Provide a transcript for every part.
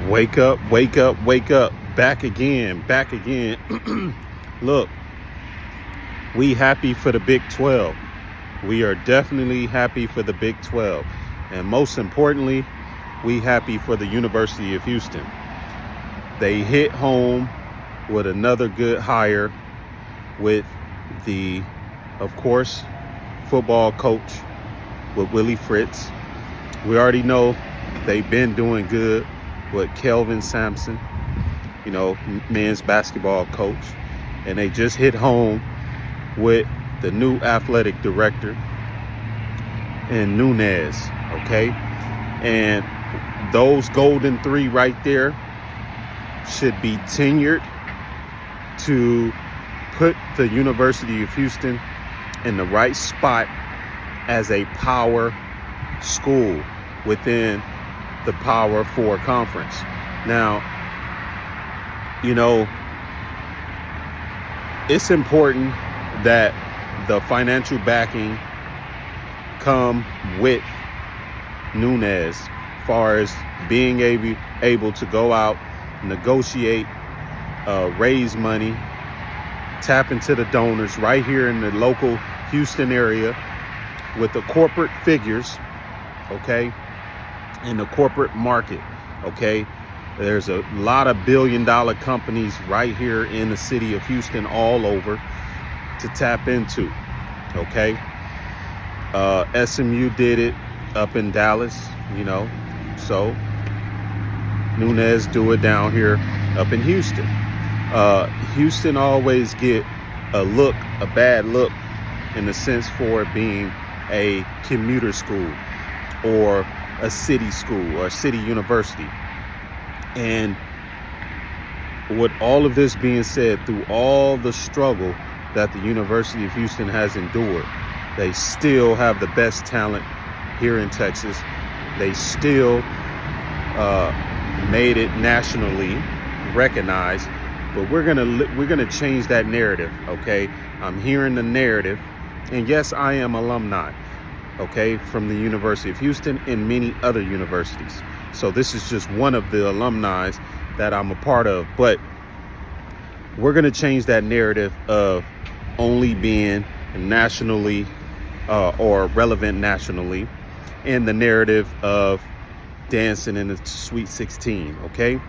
Wake up, wake up, wake up. Back again, back again. Look, we happy for the Big 12. We are definitely happy for the Big 12. And most importantly, we happy for the University of Houston. They hit home with another good hire with the, of course, football coach with Willie Fritz. We already know they've been doing good with Kelvin Sampson, men's basketball coach. And they just hit home with the new athletic director in Nunez, okay? And those golden three right there should be tenured to put the University of Houston in the right spot as a power school within the Power 4 conference. Now, it's important that the financial backing come with Nunez, as far as being able to go out, negotiate, raise money, tap into the donors right here in the local Houston area with the corporate figures, okay, in the corporate market, okay. There's a lot of billion-dollar companies right here in the city of Houston all over to tap into, okay. SMU did it up in Dallas, so Nunez do it down here up in Houston. Houston always get a bad look in the sense for it being a commuter school or a city school or a city university. And with all of this being said, through all the struggle that the University of Houston has endured, they still have the best talent here in Texas. They still made it nationally recognized. But we're gonna change that narrative, okay? I'm hearing the narrative, and yes, I am alumni, okay, from the University of Houston and many other universities. So this is just one of the alumni that I'm a part of. But we're gonna change that narrative of only being nationally or relevant nationally, and the narrative of dancing in the Sweet 16, okay?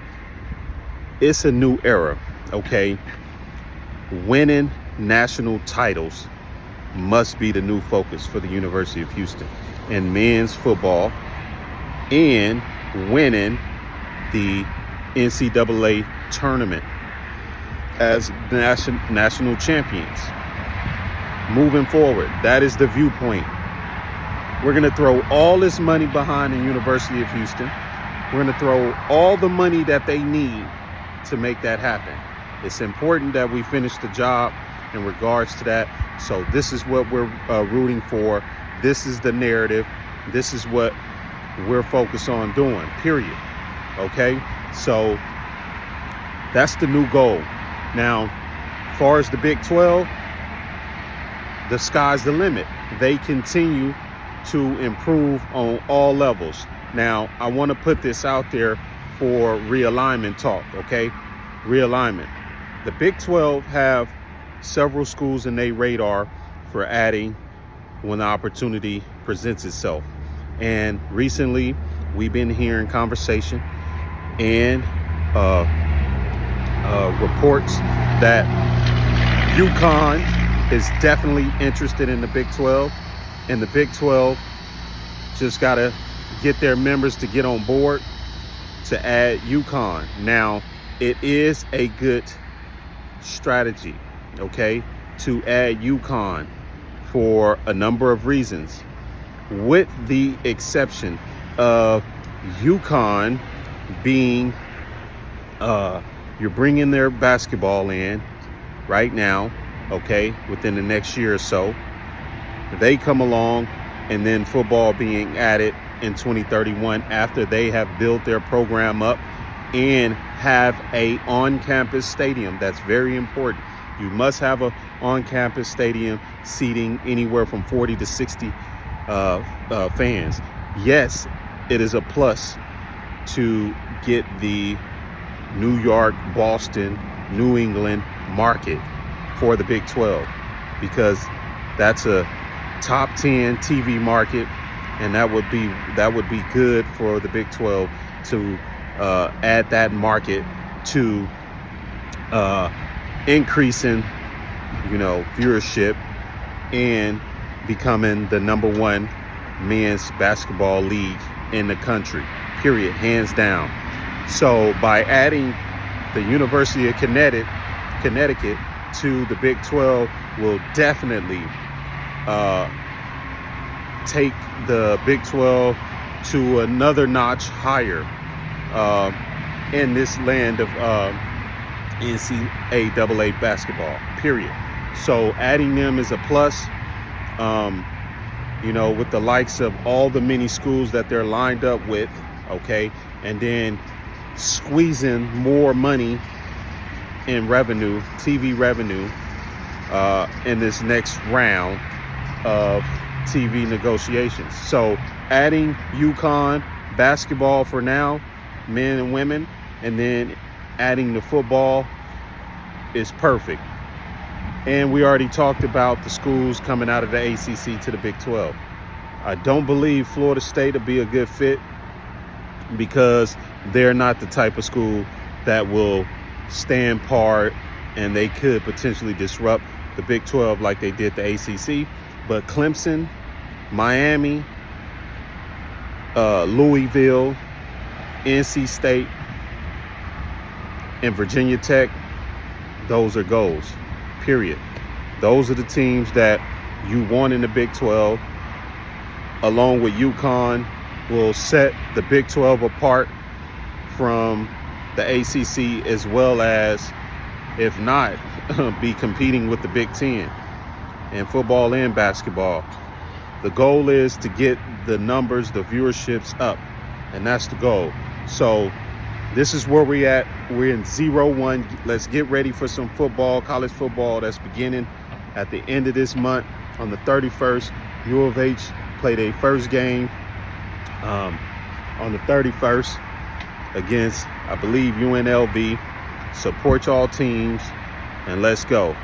It's a new era, okay? Winning national titles must be the new focus for the University of Houston in men's football, and winning the NCAA tournament as national champions. Moving forward, that is the viewpoint. We're going to throw all this money behind the University of Houston. We're going to throw all the money that they need to make that happen. It's important that we finish the job in regards to that. So this is what we're rooting for. This is the narrative. This is what we're focused on doing, period. Okay? So that's the new goal. Now, as far as the Big 12, the sky's the limit. They continue to improve on all levels. Now, I want to put this out there for realignment talk, okay? Realignment. The Big 12 have several schools in their radar for adding when the opportunity presents itself. And recently, we've been hearing conversation and reports that UConn is definitely interested in the Big 12, and the Big 12 just got to get their members to get on board to add UConn. Now, it is a good strategy, okay, to add UConn for a number of reasons, with the exception of UConn being, you're bringing their basketball in right now, okay, within the next year or so. They come along, and then football being added in 2031 after they have built their program up and have a on-campus stadium. That's very important. You must have a on-campus stadium seating anywhere from 40 to 60 fans. Yes, it is a plus to get the New York, Boston, New England market for the Big 12, because that's a top 10 TV market, and that would be good for the Big 12 to add that market to increasing, viewership and becoming the number one men's basketball league in the country, period, hands down. So by adding the University of Connecticut to the Big 12 will definitely take the Big 12 to another notch higher in this land of NCAA basketball, period. So adding them is a plus. With the likes of all the many schools that they're lined up with, okay, and then squeezing more money in revenue, TV revenue, in this next round of TV negotiations. So adding UConn basketball for now, men and women, and then adding the football is perfect. And we already talked about the schools coming out of the ACC to the Big 12. I don't believe Florida State will be a good fit, because they're not the type of school that will stand par, and they could potentially disrupt the Big 12 like they did the ACC. But Clemson, Miami, Louisville, NC State, and Virginia Tech, those are goals, period. Those are the teams that you want in the Big 12, along with UConn, will set the Big 12 apart from the ACC, as well as, if not, be competing with the Big 10 in football and basketball. The goal is to get the numbers, the viewerships up, and that's the goal. So this is where we're at. We're in 0-1. Let's get ready for some football, college football, that's beginning at the end of this month on the 31st. U of H played a first game on the 31st against, I believe, UNLV. Support y'all teams, and let's go.